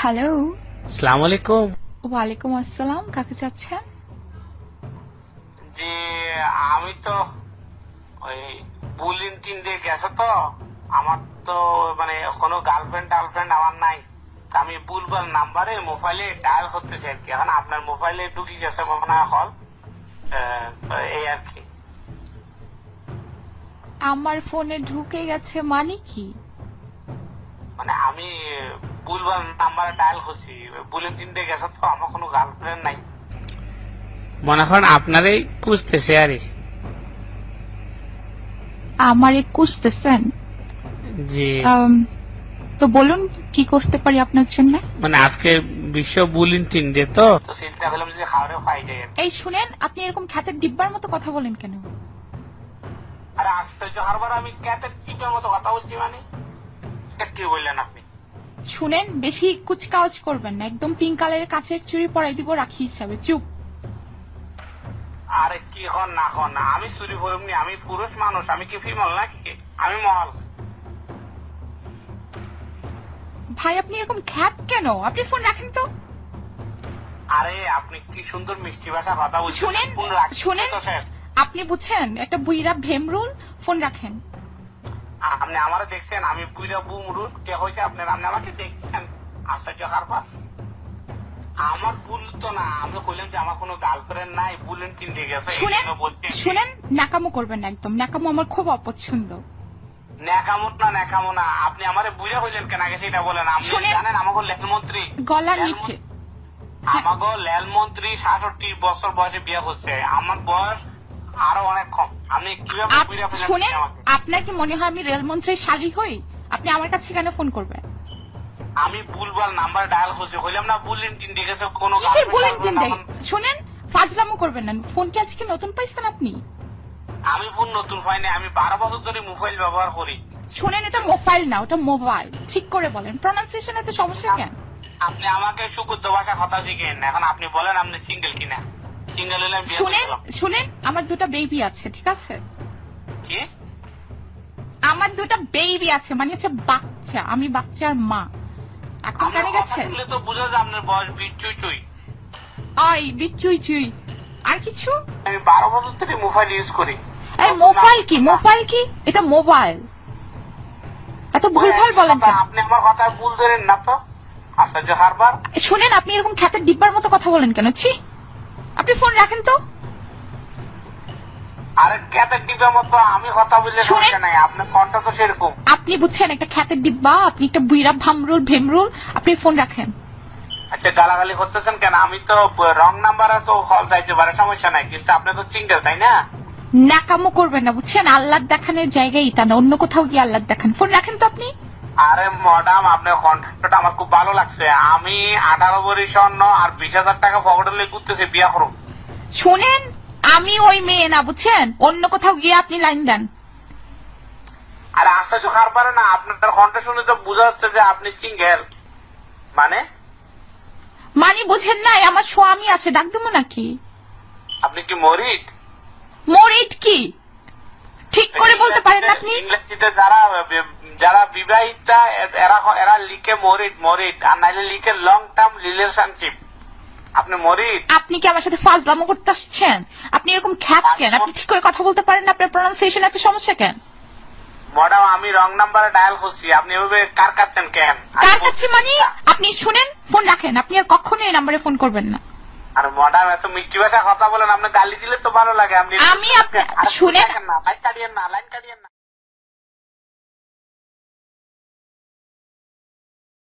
Hello, আসসালামু আলাইকুম। ওয়ালাইকুম আসসালাম। কাকে চাচ্ছেন? জি, আমি তো ওই বুলিং টিন্ডে গেছে তো, আমার তো মানে কোনো গার্লফ্রেন্ড টার্লফ্রেন্ড আমার নাই। আমি ভুলভাল নাম্বারে মোবাইলে ডায়াল করতেছি আর কি। এখন আপনার মোবাইলে ঢুকে গেছে মনে হয় হল, এই আর কি। আমার ফোনে ঢুকে গেছে মানে কি? মানে আমি ভুলভাল নাম্বারে ডায়াল করছি, বুলিং টিন্ডে গেছে তো, আমার কোনো গার্লফ্রেন্ড নাই। মনে করেন আপনারই খুঁজতেছে আর আমারে খুঁজতেছেন? জি, তো বলুন কি করতে পারি আপনার জন্য। মানে আজকে বিশ্ব বুলিং টিন্ডে তো চিন্তা করলাম যে খাবারে পাই যায়। এই শুনেন, আপনি এরকম খ্যাতের ডিব্বার মতো কথা বলেন কেন? আরে আশ্চর্য, হারবার আমি ক্যাটের টিপের মতো কথা বলছি। মানে কি বললেন আপনি? শুনেন, বেশি কুচকাওয়াজ করবেন না, একদম পিঙ্ক কালারের কাচের চুড়ি পরাই দিব রাখি হিসাবে। চুপ। আরে কি হন না হন, আমি চুরি করিনি, আমি পুরুষ মানুষ, আমি কি ফিমেল নাকি? আমি মহল। ভাই আপনি এরকম খ্যাত কেন? আপনি ফোন রাখেন তো। আরে আপনি কি সুন্দর মিষ্টি ভাষা কথা বলছেন। শুনেন শুনেন, আপনি বুঝছেন একটা বুইরা ভেমরুল। ফোন রাখেন। আপনি আমারে দেখছেন? আমি বুইরা বুমরুল কে হয়েছে আপনার? আপনি আমাকে দেখছেন? আশ্চর্য হারবার, আমার ভুল তো না। আমি কইলাম যে আমার কোনো গার্লফ্রেন্ড নাই, বুলেন কিনতে গেছে। শুনেন, নাকামো করবেন না, একদম নাকামো আমার খুব অপছন্দ। ন্যাকামো না। আপনি আমারে বুঝা হইলেন কেন আগে সেটা বলেন। আপনি জানেন আমাকে লেলমন্ত্রী গলার নিচে, আমাকে লেলমন্ত্রী ৬৭ বছর বয়সে বিয়ে করছে। আমার বয়স আরো অনেক কম। আপনি কিভাবে বুঝা ফেলেন? শুনেন, আপনার কি মনে হয় আমি রেলমন্ত্রীর শালী হই? আপনি আমার কাছে কেন ফোন করবেন? আমি ভুলভাল নাম্বার ডায়াল করছি, হইলাম না বুলেন টিন্ডে গেছে কোনো। কিসের বুলেন টিন্ডে? শুনেন, ফাজলামো করবেন না। ফোন কি আজকে নতুন পাইছেন আপনি? আমি ফোন নতুন পাইনি, আমি ১২ বছর ধরে মোবাইল ব্যবহার করি। শুনেন, এটা মোবাইল না, ওটা মোবাইল। ঠিক করে বলেন, প্রনাউন্সিয়েশন এতে সমস্যা কেন? আপনি আমাকে সুশুদ্ধ ভাষা কথা শিখেন। এখন আপনি বলেন আপনি সিঙ্গেল কিনা? সিঙ্গেল হলে শুনেন, আমার দুটা বেবি আছে, ঠিক আছে? কি? আমার দুটা বেবি আছে, মানে হচ্ছে বাচ্চা। আমি বাচ্চার মা। এখন কেন গেছে? শুনলে তো বুঝা যায় আপনার বয়স বিচুই চুই। আই বিচুই চুই। আর কিছু? আমি ১২ বছর ধরে মোবাইল ইউজ করি। এই মোবাইল কি? মোবাইল কি? এটা মোবাইল। এত ভুলভাল বলেন কেন? আপনি আমার কথা ভুল ধরেন না তো। আশ্চর্য হারবার, শুনেন, আপনি এরকম খ্যাতের ডিব্বার মতো কথা বলেন কেন? ছি, আপনি ফোন রাখেন তো। আরে খ্যাতের ডিব্বার মতো আমি কথা বললে সমস্যা নাই, আপনার কণ্ঠ তো সেরকম। আপনি বুঝছেন একটা খ্যাতের ডিব্বা, আপনি একটা বুইরা ভেমরুল। আপনি ফোন রাখেন। আচ্ছা, গালাগালি করতেছেন কেন? আমি তো রং নাম্বারে তো কল যাইতে পারে, সমস্যা নাই, কিন্তু আপনি তো সিঙ্গেল, তাই না? নাকামো করবেন না, বুঝছেন? আল্লাহ দেখানোর জায়গায় এটা না, অন্য কোথাও গিয়ে আল্লাহ দেখান। ফোন রাখেন তো আপনি। আরে ম্যাডাম, আপনার কন্ট্রাক্টটা আমার খুব ভালো লাগছে। আমি 18 ভরি স্বর্ণ আর 20,000 টাকা পকেটে নিয়ে ঘুরতেছি, বিয়া করুন। শুনেন, আমি ওই মেয়ে না, বুঝছেন? অন্য কোথাও গিয়ে আপনি লাইন দেন। আরে আশ্চর্য হারবারে না, আপনার কণ্ঠ শুনে তো বোঝা যাচ্ছে যে আপনি সিঙ্গেল। মানে বুঝেন নাই? আমার স্বামী আছে, ডাক দেবো নাকি? আপনি কি মরিড? মরিড কি ঠিক করে বলতে পারেন না আপনি? ইংরেজিতে যারা বিবাহিতা এরা লিখে মরিড, আর নাইলে লিখে লং টার্ম রিলেশনশিপ। আপনি মরিড? আপনি কি আমার সাথে ফাজলামো করতে আসছেন? আপনি এরকম খ্যাত কেন? আপনি ঠিক করে কথা বলতে পারেন না? আপনার প্রনাউন্সিয়েশন এত সমস্যা কেন? ম্যাডাম, আমি রং নাম্বারে ডায়াল করছি, আপনি এভাবে কার কাচ্ছেন কেন? কার কাছে মানে? আপনি শুনেন, ফোন রাখেন। আপনি আর কখনো এই নাম্বারে ফোন করবেন না। আর ম্যাডাম, এত মিষ্টি ভাষা কথা বলেন, আপনি গালি দিলে তো ভালো লাগে। আপনি শুনেন, লাইন কাটিয়েন না।